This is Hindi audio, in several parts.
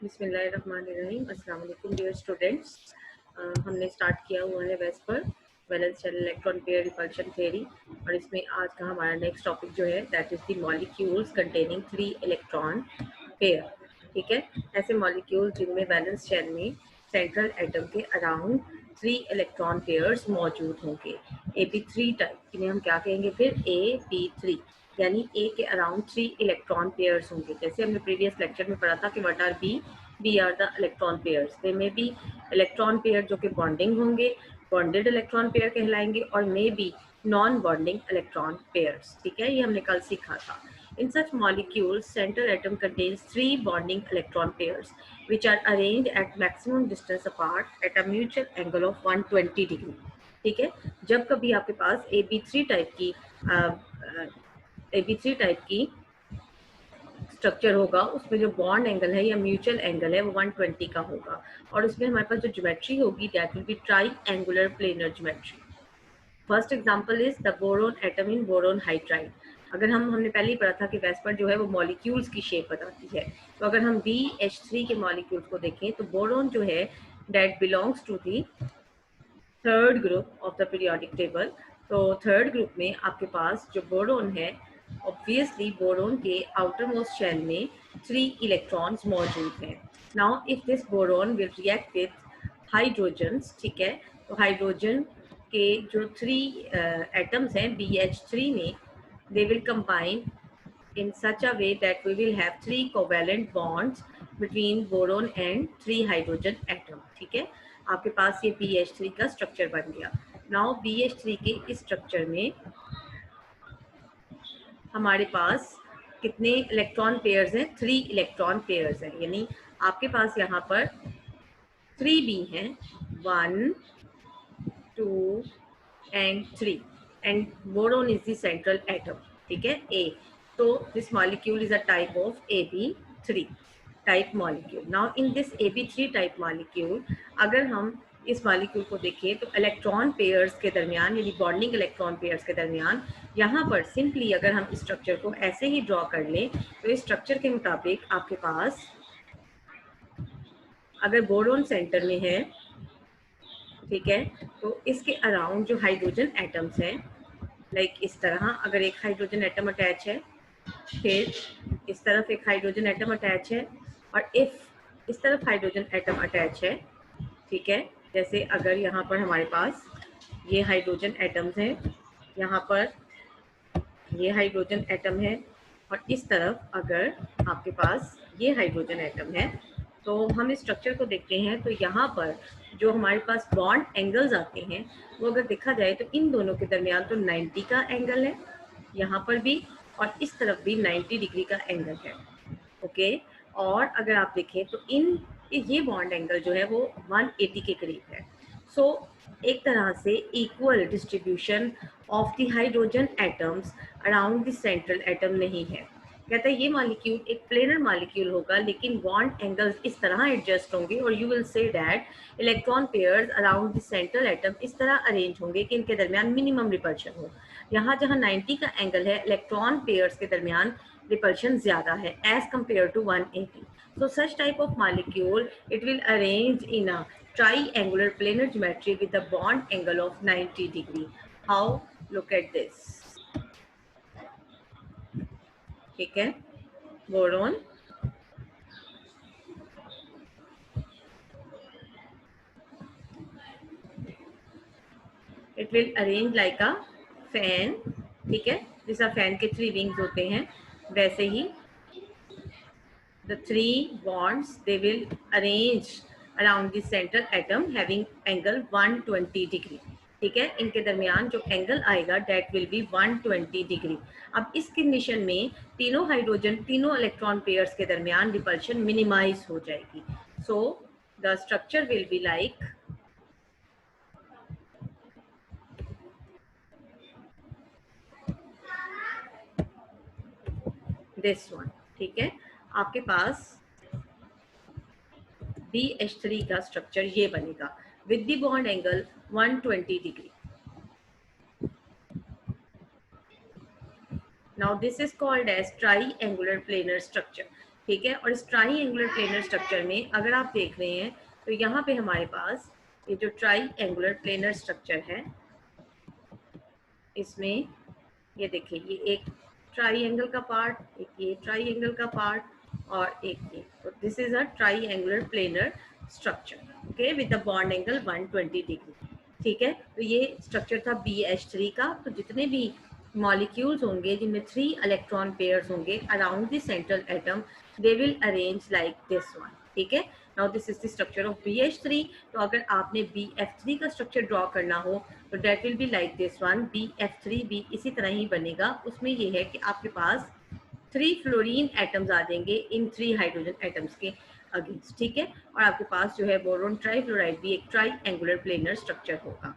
बिस्मिल्लाहिर्रहमानिर्रहीम। अस्सलाम वालेकुम डियर स्टूडेंट्स। हमने स्टार्ट किया हुआ है VSEPR valence shell electron pair repulsion theory, और इसमें आज का हमारा नेक्स्ट टॉपिक जो है that is the molecules containing 3 electron pair. ठीक है, ऐसे मॉलिक्यूल जिनमें वैलेंस शेल में सेंट्रल एटम के अराउंड 3 इलेक्ट्रॉन पेयर्स मौजूद होंगे। AB3 टाइप इन्हें हम क्या कहेंगे फिर? AB3 यानी ए के अराउंड 3 इलेक्ट्रॉन पेयर्स होंगे। जैसे हमने प्रीवियस लेक्चर में पढ़ा था कि what are B R the electron pairs. They में बी इलेक्ट्रॉन पेयर जो कि बॉन्डिंग होंगे, बॉन्डेड इलेक्ट्रॉन पेयर कहलाएंगे, और may be non bonding electron pairs. ठीक है, ये हमने कल सीखा था। In such molecules, central atom contains 3 bonding electron pairs, which are arranged at maximum distance apart at a mutual angle of 120 degree. ठीक है, जब कभी आपके पास AB3 टाइप की AB3 टाइप की स्ट्रक्चर होगा, उसमें जो बॉन्ड एंगल है या म्यूचुअल एंगल है वो 120 का होगा, और उसमें हमारे पास जो ज्योमेट्री होगी that will be try angular planar geometry. First example is the boron atom in boron hydride. अगर हमने पहले ही पढ़ा था कि वेस्पर जो है वो मॉलिक्यूल्स की शेप बताती है, तो अगर हम BH3 के मॉलिक्यूल्स को देखें तो बोरोन जो है that belongs to the third group of the periodic table. तो थर्ड ग्रुप में आपके पास जो बोरोन है, ऑब्वियसली बोरोन के आउटर मोस्ट शेल में 3 इलेक्ट्रॉन्स मौजूद हैं। Now if this boron will react with hydrogens, ठीक है, तो हाइड्रोजन के जो 3 एटम्स हैं BH3 में, they will combine in such a way that we will have 3 covalent bonds between boron and 3 hydrogen atom। ठीक है, आपके पास ये BH3 का स्ट्रक्चर बन गया। नाउ BH3 के इस स्ट्रक्चर में हमारे पास कितने इलेक्ट्रॉन पेयर्स हैं? 3 इलेक्ट्रॉन पेयर्स हैं, यानी आपके पास यहाँ पर 3B हैं, 1 2 and 3, and boron is the central atom। ठीक है, A। तो this molecule is a type of AB3 type molecule। Now in this AB3 type molecule, अगर हम इस मॉलिक्यूल को देखें तो इलेक्ट्रॉन पेयर्स के दरमियान यानी बॉन्डिंग इलेक्ट्रॉन पेयर्स के दरमियान यहाँ पर सिंपली अगर हम इस स्ट्रक्चर को ऐसे ही ड्रॉ कर लें तो इस स्ट्रक्चर के मुताबिक आपके पास अगर बोरोन सेंटर में है, ठीक है, तो इसके अराउंड जो हाइड्रोजन एटम्स हैं, लाइक इस तरह अगर एक हाइड्रोजन एटम अटैच है, फिर इस तरफ एक हाइड्रोजन एटम अटैच है, और इफ इस तरफ हाइड्रोजन एटम अटैच है, ठीक है, जैसे अगर यहाँ पर हमारे पास ये हाइड्रोजन एटम्स हैं, यहाँ पर ये हाइड्रोजन एटम है, और इस तरफ अगर आपके पास ये हाइड्रोजन एटम है, तो हम इस स्ट्रक्चर को देखते हैं तो यहाँ पर जो हमारे पास बॉन्ड एंगल्स आते हैं वो अगर देखा जाए तो इन दोनों के दरमियान तो 90 का एंगल है, यहाँ पर भी और इस तरफ भी 90 डिग्री का एंगल है। ओके, और अगर आप देखें तो इन ये बॉन्ड एंगल जो है वो 180 के करीब है। सो एक तरह से equal distribution of the hydrogen atoms around the central atom नहीं है। कहता है ये मॉलिक्यूल एक प्लेनर मॉलिक्यूल होगा, लेकिन बॉन्ड एंगल्स इस तरह एडजस्ट होंगे, और you will say that electron pairs around the central atom इस तरह अरेंज होंगे कि इनके दरमियान मिनिमम रिपल्शन हो। यहाँ जहाँ 90 का एंगल है, इलेक्ट्रॉन पेयर्स के दरमियान repulsion zyada hai as compared to 180। So such type of molecule it will arrange in a triangular planar geometry with a bond angle of 90 degree। How? Look at this। ठीक है, boron it will arrange like a fan। ठीक है, जैसा फैन के 3 विंग्स होते हैं वैसे ही the 3 bonds they will arrange around the central atom having angle 120 degree। ठीक है, इनके दरमियान जो एंगल आएगा डेट विल बी 120 डिग्री। अब इस कंडीशन में तीनों हाइड्रोजन तीनों इलेक्ट्रॉन पेयर्स के दरमियान रिपल्शन मिनिमाइज हो जाएगी। So the structure will be like this one. ठीक है, आपके पास BH3 का स्ट्रक्चर ये बनेगा with the bond angle 120 degree. Now this is called as triangular planar structure। ठीक है। और इस ट्राईएंगुलर प्लेनर स्ट्रक्चर में अगर आप देख रहे हैं तो यहाँ पे हमारे पास ये जो ट्राईएंगुलर प्लेनर स्ट्रक्चर है, इसमें ये देखिए, ये एक ट्राईएंगल का पार्ट, एक ये ट्राईएंगल का पार्ट और एक ये, तो this is a triangular planar structure, okay, with the bond angle 120 degree. ठीक है, तो ये स्ट्रक्चर था BH3 का। तो जितने भी मॉलिक्यूल्स होंगे जिनमें 3 इलेक्ट्रॉन पेयर्स होंगे around the central atom, they will arrange like this one. ठीक है, now this is the structure of BH3। तो अगर आपने BF3 का स्ट्रक्चर ड्रॉ करना हो तो that will be like this one, BF3 भी इसी तरह ही बनेगा। उसमें ये है कि आपके पास 3 फ्लोरीन एटम्स आ जाएंगे इन 3 हाइड्रोजन एटम्स के अगेंस्ट। ठीक है, और आपके पास जो है बोरोन ट्राईफ्लोराइड भी एक ट्राईएंगुलर प्लेनर स्ट्रक्चर होगा।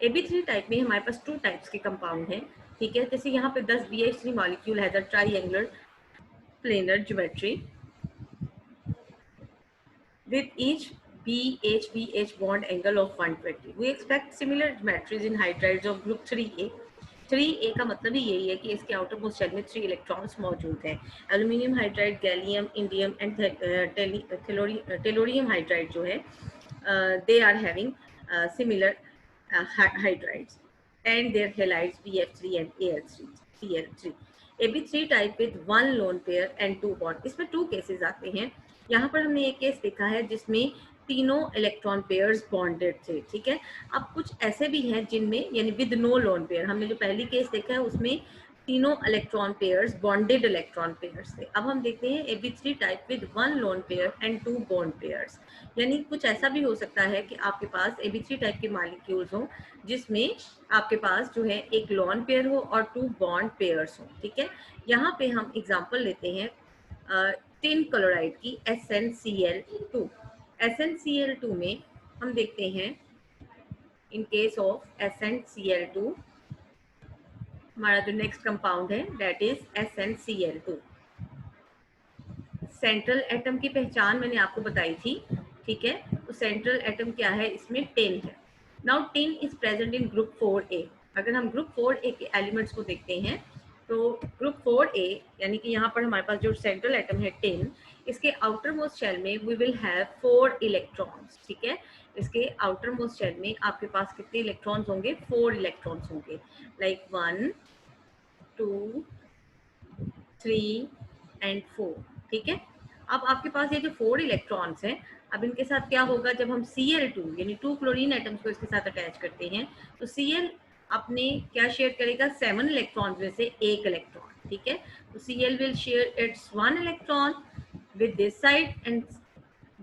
AB3 टाइप में हमारे पास 2 टाइप्स के कंपाउंड हैं। ठीक है, जैसे यहाँ पे 10 BH3 मॉलिक्यूल है the triangular planar geometry with each BH bond angle of 120. We expect similar geometries in hydrides of group 3A. 3A का मतलब ही यही है कि इसके आउटर मोस्ट शेल में 3 इलेक्ट्रॉन्स मौजूद हैं। Aluminium hydride, gallium, indium and thallium hydride जो है, they are having similar hydrides and their halides BF3 and AL3, CL3. AB3 type with 1 lone pair and 2 bond. इसमें 2 केसेस आते हैं। यहाँ पर हमने एक केस देखा है जिसमें तीनों इलेक्ट्रॉन पेयर्स बॉन्डेड थे। ठीक है, अब कुछ ऐसे भी हैं जिनमें यानी विद नो लोन पेयर, हमने जो पहली केस देखा है उसमें तीनों electron pairs bonded electron pairs थे। अब हम देखते हैं AB3 type with 1 loan pair and 2 bond pairs. यानी कुछ ऐसा भी हो सकता है कि आपके पास AB3 टाइप के मॉलिक्यूल्स हो जिसमें आपके पास जो है एक लोन पेयर हो और 2 बॉन्ड पेयर्स हो। ठीक है, यहाँ पे हम एग्जांपल लेते हैं टिन क्लोराइड की, SnCl2। SnCl2 में हम देखते हैं इन केस ऑफ SnCl2 हमारा जो नेक्स्ट कंपाउंड है that is SnCl2। Central atom की पहचान मैंने आपको बताई थी। ठीक है, तो सेंट्रल एटम क्या है, इसमें टिन है। Now tin is present in group 4A। अगर हम ग्रुप 4A के एलिमेंट्स को देखते हैं तो ग्रुप 4A यानी कि यहाँ पर हमारे पास जो सेंट्रल एटम है टिन, इसके आउटर मोस्ट शेल में वी विल हैव 4 इलेक्ट्रॉन्स। ठीक है, इसके आउटर मोस्ट शेल में आपके पास कितने इलेक्ट्रॉन्स होंगे, 4 इलेक्ट्रॉन्स होंगे, लाइक 1 2 3 एंड 4। ठीक है, अब आपके पास ये जो 4 इलेक्ट्रॉन्स हैं, अब इनके साथ क्या होगा जब हम Cl2 यानी 2 क्लोरीन एटम्स को इसके साथ अटैच करते हैं तो Cl अपने क्या शेयर करेगा, 7 इलेक्ट्रॉन्स में से एक इलेक्ट्रॉन। ठीक है, तो Cl will share its 1 electron with this side and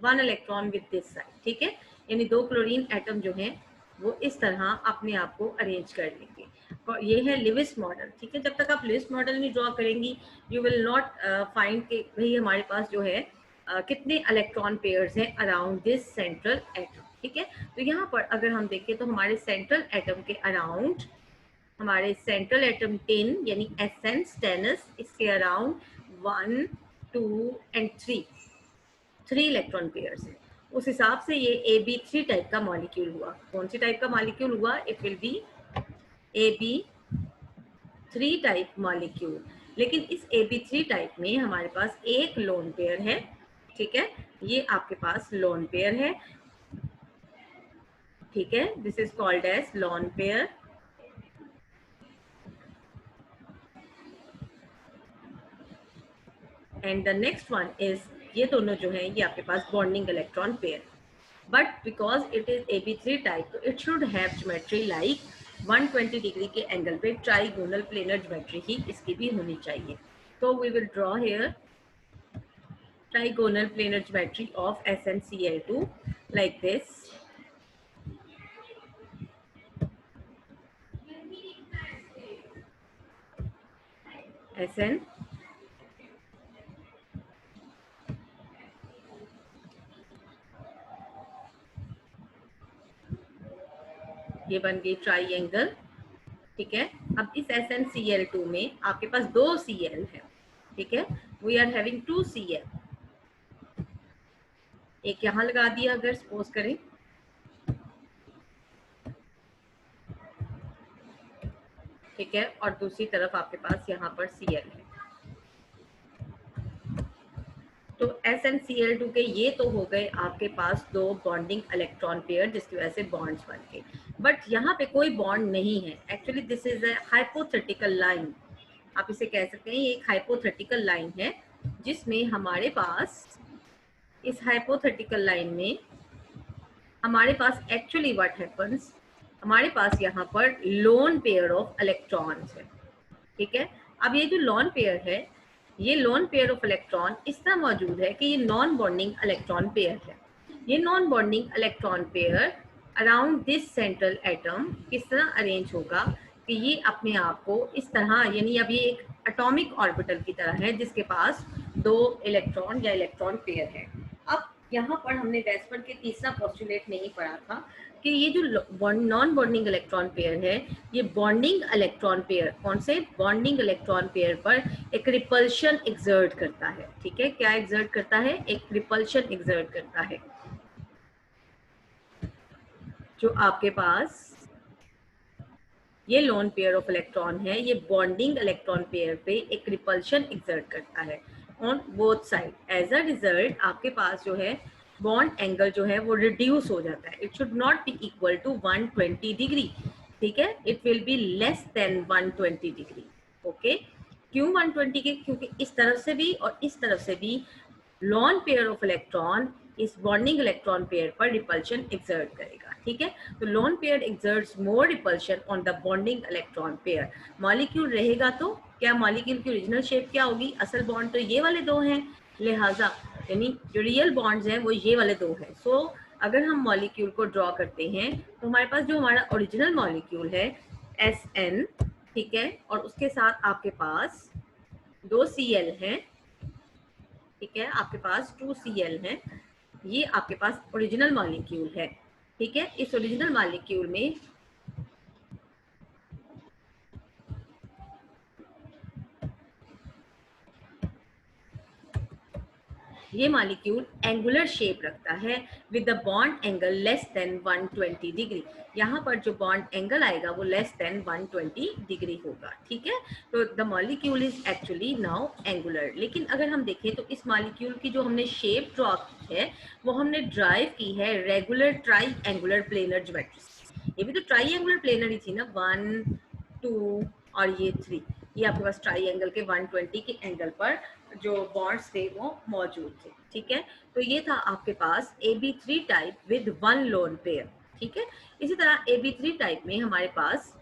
1 electron with this side. ठीक है, यानी 2 क्लोरीन एटम जो हैं वो इस तरह अपने आप को अरेंज कर लेंगे। और ये है लिविस मॉडल। ठीक है, जब तक आप लिविस मॉडल नहीं ड्रॉ करेंगी यू विल नॉट फाइंड कि भाई हमारे पास जो है कितने इलेक्ट्रॉन पेयर्स हैं अराउंड दिस सेंट्रल एटम। ठीक है, तो यहाँ पर अगर हम देखें तो हमारे सेंट्रल एटम के अराउंड, हमारे सेंट्रल एटम टिन यानी Sn स्टेनस, इसके अराउंड 1 2 एंड 3 इलेक्ट्रॉन पेयर्स हैं। उस हिसाब से ये AB3 टाइप का मॉलिक्यूल हुआ। कौन सी टाइप का मॉलिक्यूल हुआ, it will B AB3 type molecule. लेकिन इस AB3 टाइप में हमारे पास एक लोन पेयर है। ठीक है, ये आपके पास लोन पेयर है। ठीक है, this is called as lone pair. And the next one is, ये दोनों जो है ये आपके पास bonding electron pair. But because it is AB3 type तो it should have geometry like 120 degree के एंगल पे ट्राइगोनल प्लेनर ज्योमेट्री ही इसकी भी होनी चाहिए। तो we will draw here trigonal planar geometry of SnCl2 like this. Sn ये बन गई ट्राइएंगल। ठीक है, अब इस SnCl2 में आपके पास 2 Cl है। ठीक है, वी आर हैविंग 2 Cl। एक यहाँ लगा दिया अगर सपोज करें, ठीक है, और दूसरी तरफ आपके पास यहाँ पर Cl है। तो SnCl2 के ये तो हो गए आपके पास दो बॉन्डिंग इलेक्ट्रॉन पेयर जिसकी वजह से बॉन्ड्स बन गए, बट यहाँ पे कोई बॉन्ड नहीं है। Actually this is a hypothetical line, आप इसे कह सकते हैं ये एक हाइपोथेटिकल लाइन है, जिसमें हमारे पास इस हाइपोथेटिकल लाइन में हमारे पास एक्चुअली व्हाट हैपेंस, हमारे पास यहाँ पर लोन पेयर ऑफ इलेक्ट्रॉन्स है। ठीक है, अब ये जो लोन पेयर है, ये लोन पेयर ऑफ इलेक्ट्रॉन इस तरह मौजूद है कि ये नॉन बॉन्डिंग इलेक्ट्रॉन पेयर है। ये non bonding electron pair around this central atom किस तरह अरेंज होगा कि ये अपने आप को इस तरह, यानी अब ये एक एटॉमिक ऑर्बिटल की तरह है जिसके पास दो इलेक्ट्रॉन या इलेक्ट्रॉन पेयर है। अब यहाँ पर हमने वेस्पर के तीसरा पोस्टुलेट नहीं पढ़ा था कि ये जो नॉन बॉन्डिंग इलेक्ट्रॉन पेयर है, ये बॉन्डिंग इलेक्ट्रॉन पेयर, कौन से बॉन्डिंग इलेक्ट्रॉन पेयर पर एक रिपल्शन एक्सर्ट करता है। ठीक है, क्या एक्सर्ट करता है? एक रिपल्शन एक्सर्ट करता है। जो आपके पास ये लोन पेयर ऑफ इलेक्ट्रॉन है, ये बॉन्डिंग इलेक्ट्रॉन पेयर पे एक रिपल्शन एक्सर्ट करता है on both side. As a result आपके पास जो है बॉन्ड एंगल जो है वो रिड्यूस हो जाता है। It should not be equal to 120 degree, ठीक है, it will be less than 120 degree. Okay, क्यों 120 के? क्योंकि इस तरफ से भी और इस तरफ से भी लॉन पेयर ऑफ इलेक्ट्रॉन इस बॉन्डिंग इलेक्ट्रॉन पेयर पर रिपल्शन एक्सर्ट करेगा। ठीक है, तो lone pair exerts more repulsion on the bonding electron pair. Molecule रहेगा तो क्या मॉलिक्यूल की ओरिजिनल शेप क्या होगी? असल बॉन्ड तो ये वाले दो हैं, लिहाजा यानी जो रियल बॉन्ड्स हैं वो ये वाले दो हैं। सो अगर हम मॉलिक्यूल को ड्रॉ करते हैं तो हमारे पास जो हमारा ओरिजिनल मॉलिक्यूल है Sn, ठीक है, और उसके साथ आपके पास दो Cl हैं, ठीक है, आपके पास 2Cl हैं, ये आपके पास ओरिजिनल मॉलिक्यूल है। ठीक है, इस ओरिजिनल मॉलिक्यूल में ये मॉलिक्यूल एंगुलर शेप रखता है with the bond angle less than 120 degree. यहाँ पर जो बॉन्ड एंगल आएगा वो लेस देन 120 डिग्री होगा। ठीक है, तो the molecule is actually now angular. लेकिन अगर हम देखें तो इस मॉलिक्यूल की जो हमने शेप ड्रॉ की है वो हमने ड्राइव की है regular try angular planar geometry से। ये भी तो ट्राई एंगुलर प्लेनर ही थी ना, 1 2 और ये 3, ये आपके पास ट्राई एंगल के 120 के एंगल पर जो बॉन्ड्स थे वो मौजूद थे। ठीक है, तो ये था आपके पास AB3 type with one lone pair. ठीक है, इसी तरह AB3 टाइप में हमारे पास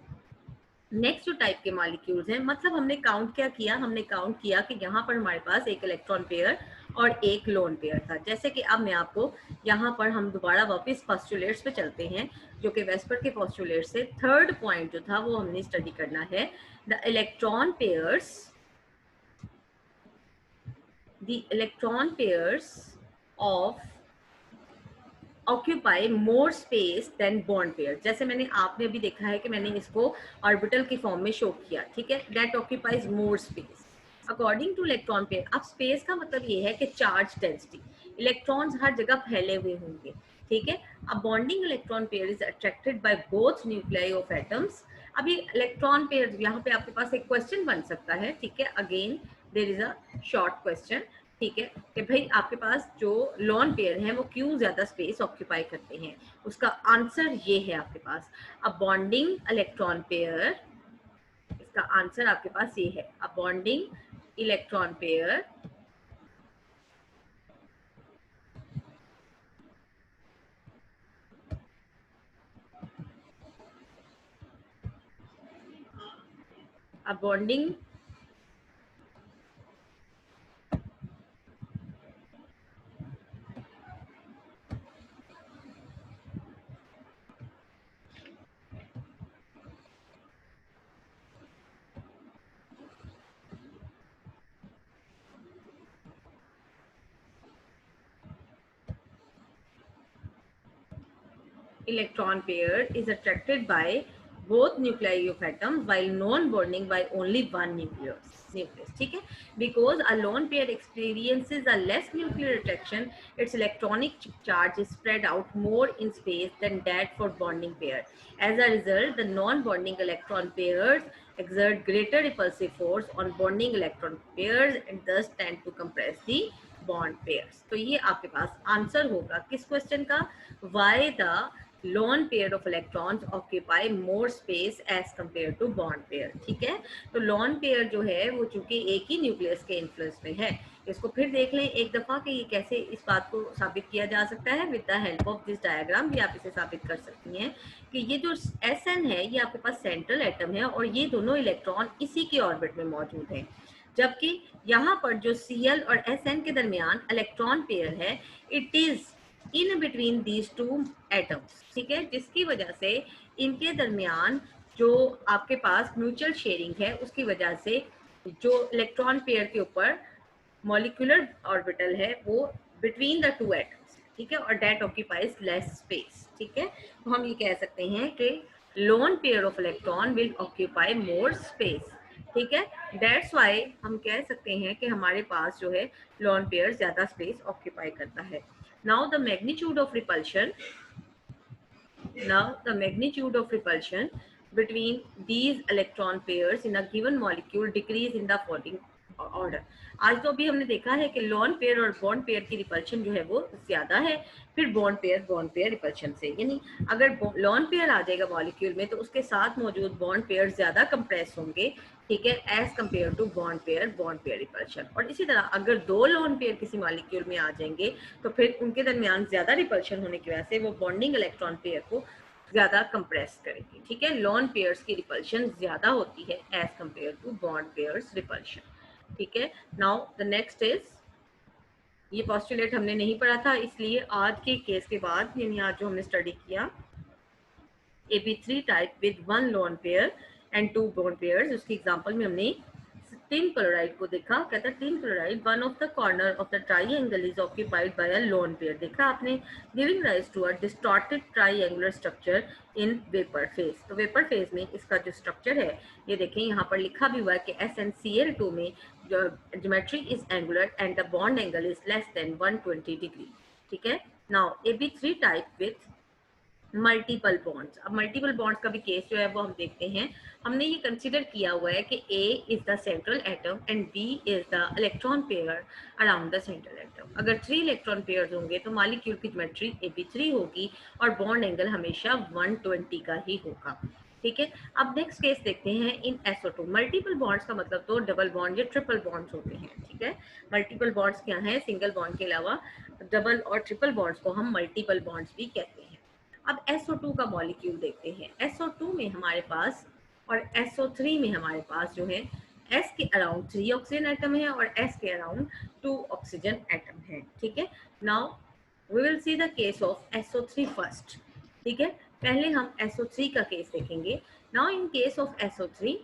नेक्स्ट जो टाइप के मॉलिक्यूल्स हैं, मतलब हमने काउंट क्या किया? हमने काउंट किया कि यहाँ पर हमारे पास एक इलेक्ट्रॉन पेयर और एक लोन पेयर था। जैसे कि अब मैं आपको यहाँ पर हम दोबारा वापस पोस्टुलेट्स पे चलते हैं, जो कि वेस्पर के पोस्टुलेट से थर्ड पॉइंट जो था वो हमने स्टडी करना है। The electron pairs, the electron pairs of occupy more space than bond pair। जैसे मैंने आपने अभी देखा है कि मैंने इसको ऑर्बिटल की फॉर्म में शो किया। ठीक है, that occupies more space according to electron pair। अब स्पेस का मतलब ये है कि चार्ज डेंसिटी, इलेक्ट्रॉन्स हर जगह फैले हुए होंगे। ठीक है, अब bonding electron pair is attracted by both nuclei of atoms. अब ये इलेक्ट्रॉन पेयर, यहाँ पे आपके पास एक क्वेश्चन बन सकता है। ठीक है, again there is a short question. ठीक है, कि भाई आपके पास जो लोन पेयर हैं वो क्यों ज्यादा स्पेस ऑक्यूपाई करते हैं? उसका आंसर ये है आपके पास, अ बॉन्डिंग इलेक्ट्रॉन पेयर, इसका आंसर आपके पास ये है, a bonding electron pair a bonding electron pair is attracted by both nuclei of atoms while non-bonding by only one nucleus. ठीक है, because a lone pair experiences a less nuclear attraction, its electronic charge is spread out more in space than that for bonding pair. As a result, the non-bonding electron pairs exert greater repulsive force on bonding electron pairs and thus tend to compress the bond pairs. तो ये आपके पास आंसर होगा किस क्वेश्चन का, why the lone pair of electrons occupy more space as compared to bond pair. ठीक है, तो lone pair जो है वो चूंकि एक ही न्यूक्लियस के इन्फ्लुएंस में है, इसको फिर देख लें एक दफा कि ये कैसे इस बात को साबित किया जा सकता है. With the help of this diagram भी आप इसे साबित कर सकती हैं कि ये जो Sn है ये आपके पास सेंट्रल एटम है और ये दोनों इलेक्ट्रॉन इसी के ऑर्बिट में मौजूद हैं, जबकि यहाँ पर जो Cl और Sn के दरमियान इलेक्ट्रॉन पेयर है it is in between these two atoms. ठीक है, जिसकी वजह से इनके दरमियान जो आपके पास म्यूचुअल शेयरिंग है उसकी वजह से जो इलेक्ट्रॉन पेयर के ऊपर मॉलिक्यूलर ऑर्बिटल है वो बिटवीन द टू एटम्स. ठीक है, और दैट ऑक्यूपाइज लेस स्पेस. ठीक है, तो हम ये कह सकते हैं कि lone pair of electron will occupy more space. ठीक है, दैट्स वाई हम कह सकते हैं कि हमारे पास जो है लोन पेयर ज्यादा स्पेस ऑक्यूपाई करता है. Now the magnitude of repulsion between these electron pairs in a given molecule decrease in the following order. आज तो अभी हमने देखा है कि लॉन पेयर और बॉन्ड पेयर की रिपल्शन जो है वो ज्यादा है, फिर बॉन्ड पेयर रिपल्शन से, यानी अगर लॉन पेयर आ जाएगा मॉलिक्यूल में तो उसके साथ मौजूद बॉन्ड पेयर ज्यादा कंप्रेस होंगे. ठीक है, as compare to bond pair repulsion. और इसी तरह अगर दो लोन पेयर किसी मॉलिक्यूल में आ जाएंगे तो फिर उनके दरमियान ज्यादा रिपल्शन होने की वजह से वो बॉन्डिंग इलेक्ट्रॉन पेयर को ज्यादा कंप्रेस करेंगे. ठीक है, लोन पेयर्स की रिपल्शन ज्यादा होती है as compare to bond pairs repulsion. ठीक है, नाउ द नेक्स्ट इज, ये पोस्टुलेट हमने नहीं पढ़ा था इसलिए आज के केस के बाद यानी आज जो हमने स्टडी किया AB3 type with one lone pair and two bond pairs, उसकी एग्जांपल में हमने टिन क्लोराइड को देखा. कहता है tin chloride one of the corner of the triangle is occupied by a lone pair. देखा आपने, giving rise to a distorted triangular structure in vapour phase. तो वेपर फेज में इसका जो स्ट्रक्चर है ये देखें, यहाँ पर लिखा भी हुआ है कि SnCl2 में geometry is angular and the bond angle is less than 120 degree. ठीक है, now AB3 type with multiple bonds. अब मल्टीपल बॉन्ड्स का भी केस जो है वो हम देखते हैं. हमने ये कंसिडर किया हुआ है कि A is the central atom and B is the electron pair around the central atom. अगर 3 इलेक्ट्रॉन पेयर्स होंगे तो मॉलिक्यूल की ज्योमेट्री AB3 होगी और बॉन्ड एंगल हमेशा 120 का ही होगा. ठीक है, अब नेक्स्ट केस देखते हैं इन SO2. मल्टीपल बॉन्ड्स का मतलब तो डबल बॉन्ड या ट्रिपल बॉन्ड्स होते हैं. ठीक है, मल्टीपल बॉन्ड्स क्या हैं, सिंगल बॉन्ड के अलावा डबल और ट्रिपल बॉन्ड्स को हम मल्टीपल बॉन्ड्स भी कहते हैं. अब SO2 का मॉलिक्यूल देखते हैं. SO2 में हमारे पास और SO3 में हमारे पास जो है S के अराउंड 3 ऑक्सीजन एटम है और S के अराउंड 2 ऑक्सीजन एटम है. ठीक है, now we will see the case of SO3 first. ठीक है, पहले हम SO3 का केस देखेंगे. Now in case of SO3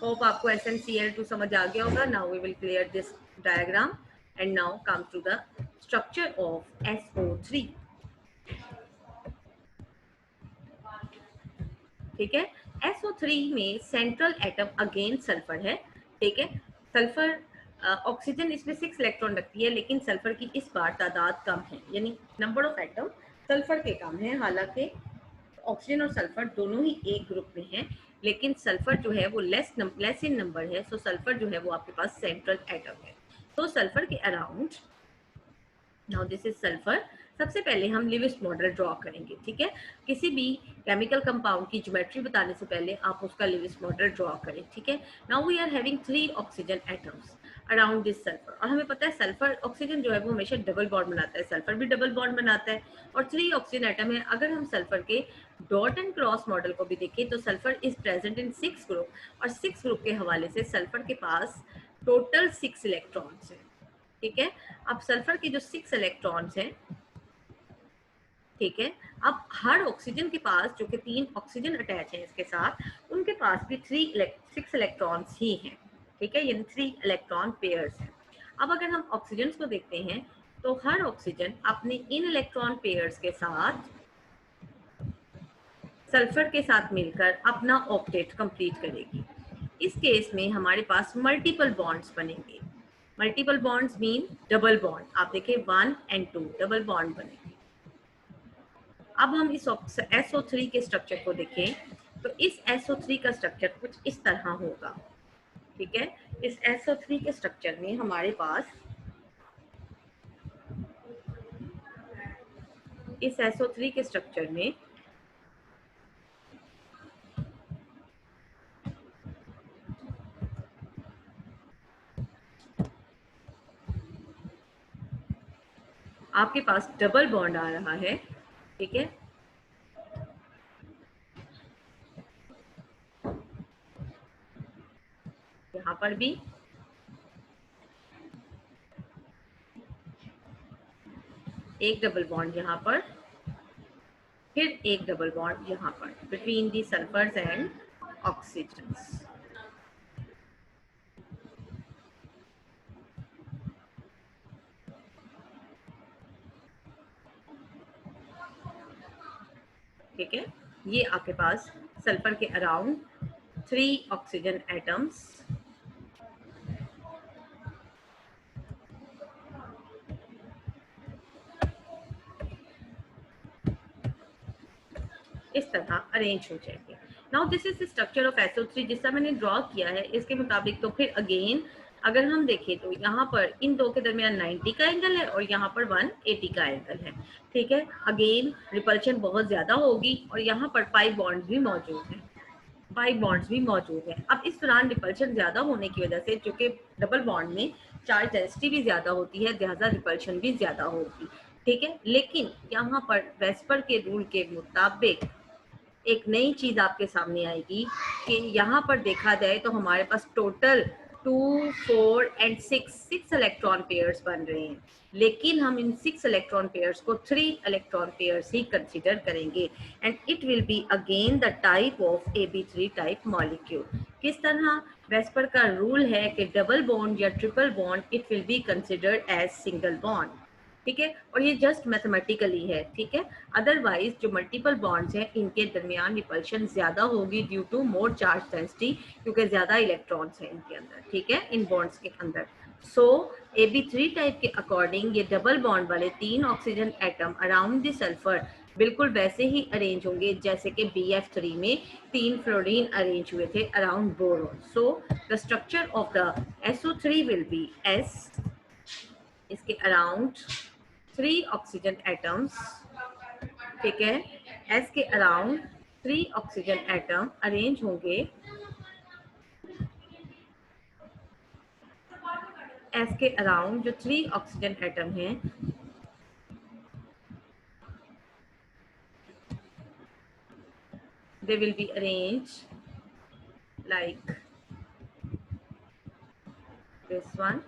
hope आपको SnCl2 समझ आ गया होगा. Now we will clear this diagram and now come to the structure of SO3. ठीक है, SO3 में सेंट्रल एटम अगेन सल्फर है. ठीक है, सल्फर ऑक्सीजन इसमें 6 इलेक्ट्रॉन रखती है लेकिन सल्फर की इस बार तादाद कम है, यानी नंबर ऑफ एटम सल्फर के कम है. हालांकि ऑक्सीजन और सल्फर दोनों ही एक ग्रुप में हैं लेकिन सल्फर जो है वो लेस इन नंबर है. सो सल्फर जो है वो आपके पास सेंट्रल एटम है. तो सल्फर के around, now this is sulphur. सबसे पहले हम लिविस मॉडल ड्रॉ करेंगे. ठीक है, किसी भी केमिकल कंपाउंड की ज्योमेट्री बताने से पहले आप उसका लिविस मॉडल ड्रॉ करें. ठीक है, now we are having 3 oxygen atoms around this sulphur. और हमें पता है सल्फर ऑक्सीजन जो है वो हमेशा डबल बॉन्ड बनाता है, सल्फर भी डबल बॉन्ड बनाता है और 3 ऑक्सीजन एटम है. अगर हम सल्फर के डॉट एंड क्रॉस मॉडल को भी देखें तो sulphur is present in 6 group और 6 ग्रुप के हवाले से सल्फर के पास टोटल 6 इलेक्ट्रॉन्स हैं. ठीक है, अब सल्फर के जो 6 इलेक्ट्रॉन्स हैं, ठीक है, अब हर ऑक्सीजन के पास जो कि 3 ऑक्सीजन अटैच है इसके साथ, उनके पास भी 6 इलेक्ट्रॉन्स ही हैं. ठीक है, यानी 3 इलेक्ट्रॉन पेयर्स हैं. अब अगर हम ऑक्सीजन को देखते हैं तो हर ऑक्सीजन अपने इन इलेक्ट्रॉन पेयर्स के साथ सल्फर के साथ मिलकर अपना ऑक्टेट कंप्लीट करेगी। इस केस में हमारे पास मल्टीपल बॉन्ड्स बनेंगे। Multiple bonds mean double bond. आप देखें 1 and 2 डबल बॉन्ड बनेंगे। अब हम इस SO3 के स्ट्रक्चर को देखें तो इस SO3 का स्ट्रक्चर कुछ इस तरह होगा। ठीक है, इस SO3 के स्ट्रक्चर में हमारे पास इस SO3 के स्ट्रक्चर में आपके पास डबल बॉन्ड आ रहा है। ठीक है, यहाँ पर भी एक डबल बॉन्ड यहाँ पर, फिर एक डबल बॉन्ड यहाँ पर between the sulphurs and oxygens. ठीक है, ये आपके पास सल्फर के अराउंड 3 ऑक्सीजन एटम्स इस तरह अरेंज हो जाएंगे। Now this is the structure of SO3 जिसका मैंने ड्रॉ किया है इसके मुताबिक। तो फिर अगेन अगर हम देखें तो यहाँ पर इन दो के दरमियान 90 का एंगल है और यहाँ पर 180 का एंगल है। ठीक है, अगेन रिपल्शन बहुत ज्यादा होगी और यहाँ पर 5 बॉन्ड्स भी मौजूद हैं। 5 बॉन्ड्स भी मौजूद हैं। अब इस दौरान रिपल्शन ज्यादा होने की वजह से, चूंकि डबल बॉन्ड में चार्ज डेंसिटी भी ज्यादा होती है, लिहाजा रिपल्शन भी ज्यादा होगी। ठीक है, लेकिन यहाँ पर वेस्पर के रूल के मुताबिक एक नई चीज आपके सामने आएगी कि यहाँ पर देखा जाए तो हमारे पास टोटल 2, 4 and 6 इलेक्ट्रॉन पेयर्स बन रहे हैं, लेकिन हम इन 6 इलेक्ट्रॉन पेयर्स को 3 इलेक्ट्रॉन पेयर्स ही कंसीडर करेंगे and it will be again the type of AB3 type molecule. किस तरह? वेस्पर का रूल है कि डबल बॉन्ड या triple bond it will be considered as single bond. ठीक है, और ये जस्ट मैथमेटिकली है। ठीक है, अदरवाइज जो मल्टीपल बॉन्ड्स हैं इनके दरमियान रिपल्शन ज्यादा होगी due to more charge density, क्योंकि ज्यादा इलेक्ट्रॉन्स हैं इनके अंदर। ठीक है, इन बॉन्ड्स के अंदर। सो AB3 टाइप के अकॉर्डिंग ये डबल बॉन्ड वाले 3 oxygen atom around the sulphur बिल्कुल वैसे ही अरेंज होंगे जैसे कि BF3 में 3 फ्लोरीन अरेंज हुए थे around boron. So the structure of the SO3 will be S, इसके अराउंड 3 ऑक्सीजन एटम्स। ठीक है, S के अराउंड 3 ऑक्सीजन एटम अरेंज होंगे। S के अराउंड जो 3 ऑक्सीजन एटम हैं they will be arranged like this one।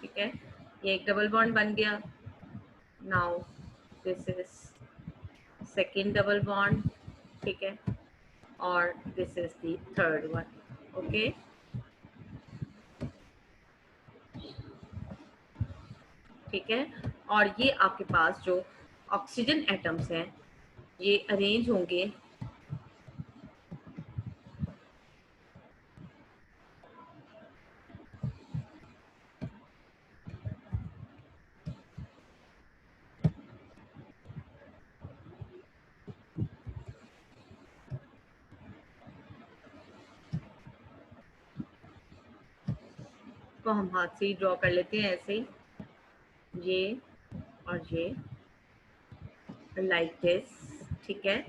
ठीक है, ये एक डबल बॉन्ड बन गया। Now this is second double bond. ठीक है, और this is the third one. Okay, ठीक है, और ये आपके पास जो ऑक्सीजन एटम्स हैं ये अरेंज होंगे को हम हाथ से ही ड्रॉ कर लेते हैं ऐसे ही, ये और ये लाइक दिस। ठीक है,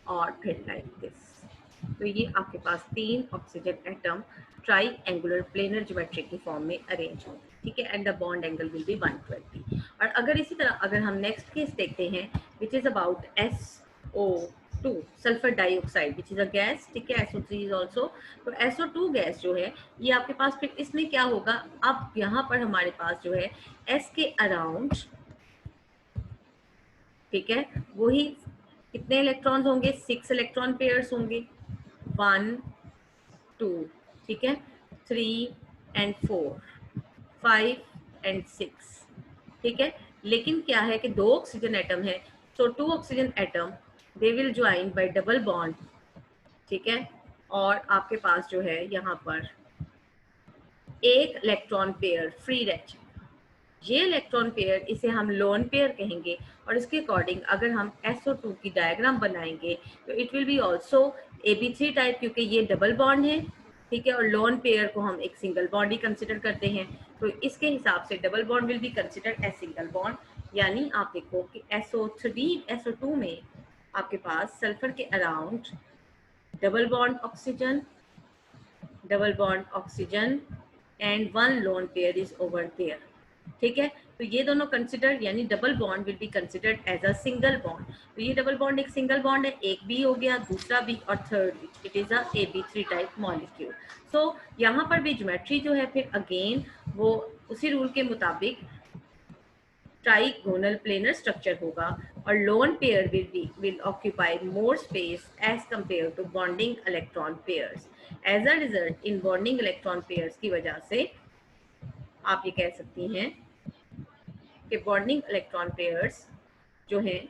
और फिर लाइक दिस। तो ये आपके पास 3 oxygen atom try angular planar geometry की फॉर्म में अरेंज होंगे। ठीक है, and the bond angle will be 120। और अगर इसी तरह अगर हम नेक्स्ट केस देखते हैं which is about SO2 sulphur dioxide which is a gas. ठीक है, SO3 इज ऑल्सो। तो SO2 गैस जो है ये आपके पास फिर इसमें क्या होगा, अब यहाँ पर हमारे पास जो है S के अराउंड, ठीक है, वही कितने इलेक्ट्रॉन्स होंगे, 6 इलेक्ट्रॉन पेयर्स होंगे, 1, 2, ठीक है, 3 and 4, 5 and 6। ठीक है, लेकिन क्या है कि 2 ऑक्सीजन एटम है, सो 2 oxygen atom they will join by double bond ठीक है। और आपके पास जो है यहाँ पर एक इलेक्ट्रॉन पेयर फ्री रह जाए, ये इलेक्ट्रॉन पेयर इसे हम लोन पेयर कहेंगे, और इसके अकॉर्डिंग अगर हम SO2 की डायग्राम बनाएंगे तो it will B also AB3 type, क्योंकि ये डबल बॉन्ड है, ठीक है, और लोन पेयर को हम एक सिंगल बॉन्ड ही कंसिडर करते हैं, तो इसके हिसाब से double bond will be considered as single bond. यानी आप देखो कि SO2 में आपके पास सल्फर के अराउंड double bond oxygen and one lone pair is over there, ठीक है। तो ये दोनों कंसिडर, यानी double bond will be considered as a single bond. तो ये डबल बॉन्ड एक सिंगल बॉन्ड है, एक बी हो गया, दूसरा बी और third B, it is a AB3 type molecule. So यहाँ पर भी ज्योमेट्री जो है फिर अगेन वो उसी रूल के मुताबिक ट्राइगोनल प्लेनर स्ट्रक्चर होगा, और lone pair will occupy more space as compared to bonding electron pairs. As a result, in bonding electron pairs की वजह से आप ये कह सकती हैं कि बॉन्डिंग इलेक्ट्रॉन पेयर्स जो हैं,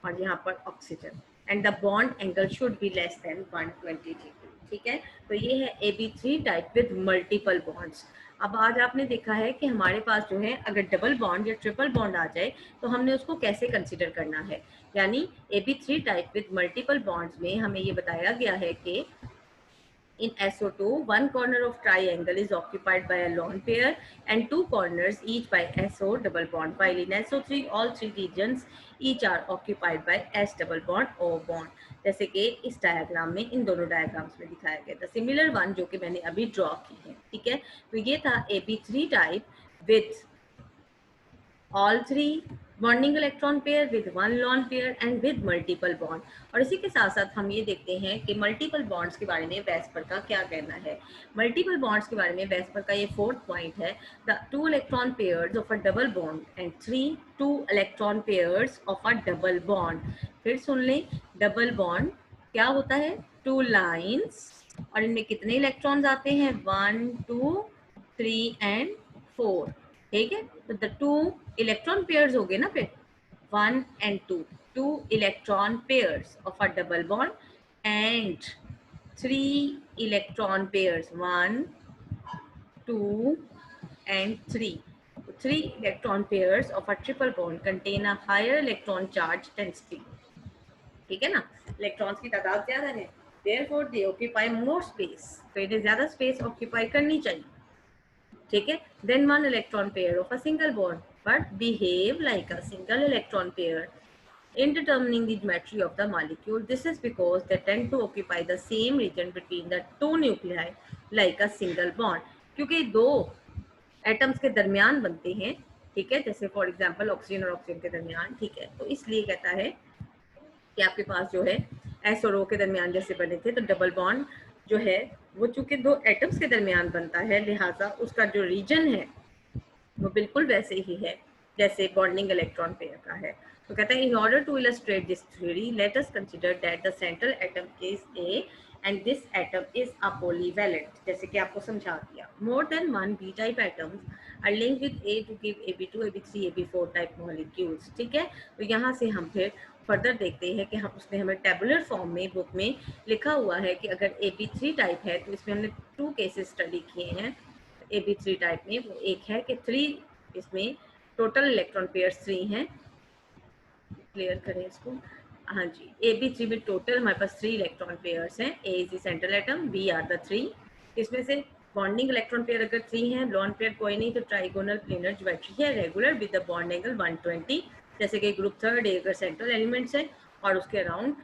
और यहाँ पर oxygen, and the bond angle should be less than 120 degree, ठीक है। तो ये है AB3 type with multiple bonds. अब आज आपने देखा है कि हमारे पास जो है अगर डबल बॉन्ड या ट्रिपल बॉन्ड आ जाए तो हमने उसको कैसे कंसिडर करना है। यानी AB3 type with multiple bonds में हमें ये बताया गया है कि in SO2, one corner of triangle is occupied by a lone pair and two corners each by SO double bond, while in SO3 all three regions each are occupied by S double bond O bond, जैसे कि इस डायग्राम में, इन दोनों डायग्राम्स में दिखाया गया था। सिमिलर वन जो कि मैंने अभी ड्रॉ की है, ठीक है। तो ये था AB3 type with all three bonding electron pair with one lone pair and with multiple bond। और इसी के साथ साथ हम ये देखते हैं कि मल्टीपल बॉन्ड्स के बारे में वेस्पर का क्या कहना है। मल्टीपल बॉन्ड्स के बारे में वेस्पर का ये 4th पॉइंट है, the 2 electron pairs of a double bond and 2 electron pairs of a double bond. फिर सुन लें, डबल बॉन्ड क्या होता है, 2 लाइन्स, और इनमें कितने इलेक्ट्रॉन्स आते हैं, 1 2 3 एंड 4, ठीक है। तो द 2 इलेक्ट्रॉन पेयर्स हो गए ना, फिर 1 and 2 electron pairs of a double bond and 3 electron pairs 1 2 and 3 electron pairs of a triple bond contain a higher electron charge density, ठीक है ना। इलेक्ट्रॉन्स की तादाद ज्यादा है, therefore they occupy more space, तो इन्हें ज्यादा स्पेस ऑक्यूपाई करनी चाहिए, ठीक है। Then one electron pair of a single bond but behave like a single electron pair in determining the geometry of the molecule. This is because they tend to occupy the same region between the two nuclei like a single bond, क्योंकि दो एटम्स के दरमियान बनते हैं, ठीक है, जैसे फॉर एग्जांपल ऑक्सीजन और ऑक्सीजन के दरमियान, ठीक है। तो इसलिए कहता है कि आपके पास जो है S और O के दरमियान जैसे बने थे, तो डबल बॉन्ड जो है वो चूंकि दो एटम्स के दरमियान बनता है, लिहाजा उसका जो रीजन है वो बिल्कुल वैसे ही है जैसे बॉन्डिंग इलेक्ट्रॉन पेयर का है। तो कहता है in order to illustrate this theory let us consider that the central atom is A and this atom is a polyvalent, जैसे कि आपको समझा दिया। More than one B type atoms are linked with A to give AB2 AB3 AB4 type molecules, ठीक है। तो यहाँ से हम फिर फर्दर देखते हैं कि हम उसने हमें टेबुलर फॉर्म में बुक में लिखा हुआ है कि अगर AB3 टाइप है तो इसमें हमने 2 केसेस स्टडी किए हैं AB3 टाइप में। वो एक है कि 3, इसमें टोटल इलेक्ट्रॉन पेयर्स 3 हैं, क्लियर करें इसको, हाँ जी, AB3 में टोटल हमारे पास 3 इलेक्ट्रॉन पेयर्स हैं, A is the central atom, B are the 3, इसमें से बॉन्डिंग इलेक्ट्रॉन पेयर अगर 3 हैं, लोन पेयर कोई नहीं, तो ट्राइगोनल प्लेनर ज्योमेट्री है, regular with the bond angle 120, जैसे कि ग्रुप 3 अगर सेंट्रल एलिमेंट्स है और उसके अराउंड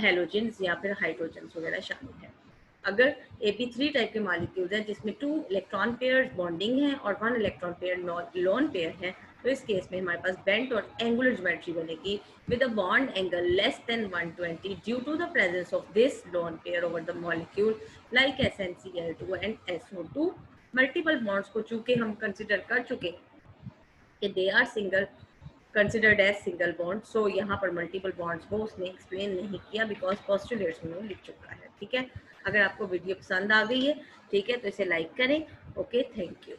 हेलोजेंस या फिर हाइड्रोजन्स वगैरह शामिल है। अगर AB3 टाइप के मॉलिक्यूल्स हैं जिसमें 2 इलेक्ट्रॉन पेयर बॉन्डिंग है और 1 इलेक्ट्रॉन पेयर लोन पेयर है, तो इस केस में हमारे पास बेंट और एंगुलर ज्योमेट्री बनेगी with a bond angle less than 120 due to the presence of this lone pair over the molecule like SnCl2 and SO2। Multiple bonds को चूंकि हम कंसिडर कर चुके कि they are single considered as single bond, so यहाँ पर मल्टीपल बॉन्ड्स को उसने एक्सप्लेन नहीं किया बिकॉज पोस्टुलेट्स में लिख चुका है, ठीक है। अगर आपको वीडियो पसंद आ गई है, ठीक है, तो इसे लाइक करें। Okay, thank you.